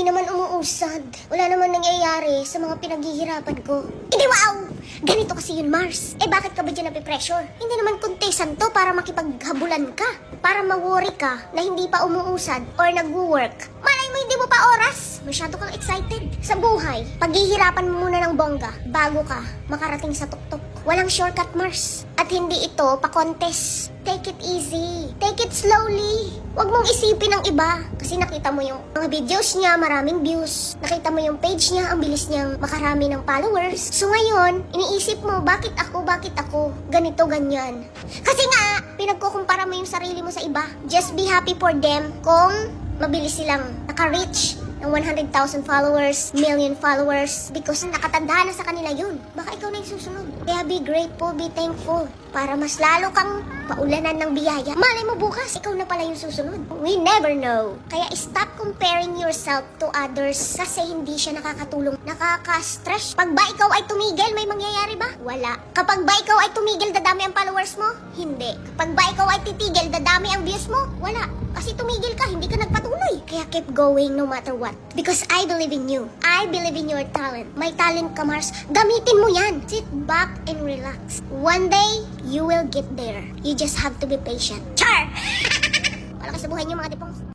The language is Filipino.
Hindi naman umuusad. Wala naman nangyayari sa mga pinaghihirapan ko. Hindi wow! Ganito kasi yun, Mars. Eh bakit ka ba dyan napipressure? Hindi naman kontesan to para makipaghabulan ka. Para ma-worry ka na hindi pa umuusad or nag-work. Malay mo hindi mo pa oras. Masyado kang excited. Sa buhay, paghihirapan mo muna ng bongga bago ka makarating sa tuktok. Walang shortcut, Mars. At hindi ito pa-contest. Take it easy. Take it slowly. Huwag mong isipin ang iba. Kasi nakita mo yung mga videos niya, maraming views. Nakita mo yung page niya, ang bilis niyang makarami ng followers. So ngayon, iniisip mo, bakit ako? Ganito, ganyan. Kasi nga, pinagkukumpara mo yung sarili mo sa iba. Just be happy for them kung mabilis silang naka-reach ng 100,000 followers, million followers, because nakatanda na sa kanila yun. Baka ikaw na yung susunod. Kaya be grateful, be thankful, para mas lalo kang paulanan ng biyaya. Malay mo bukas, ikaw na pala yung susunod. We never know. Kaya stop comparing yourself to others kasi hindi siya nakakatulong. Nakaka-stress. Pag ba ikaw ay tumigil, may mangyayari ba? Wala. Kapag ba ikaw ay tumigil, dadami ang followers mo? Hindi. Kapag ba ikaw ay titigil, dadami ang views mo? Wala. Kasi tumigil ka, hindi ka nagpatuloy. Kaya keep going no matter what. Because I believe in you. I believe in your talent. May talent ka, Mars. Gamitin mo yan. Sit back and relax. One day, you will get there. You just have to be patient. Char! Wala ka sa buhay niyo, mga dipong.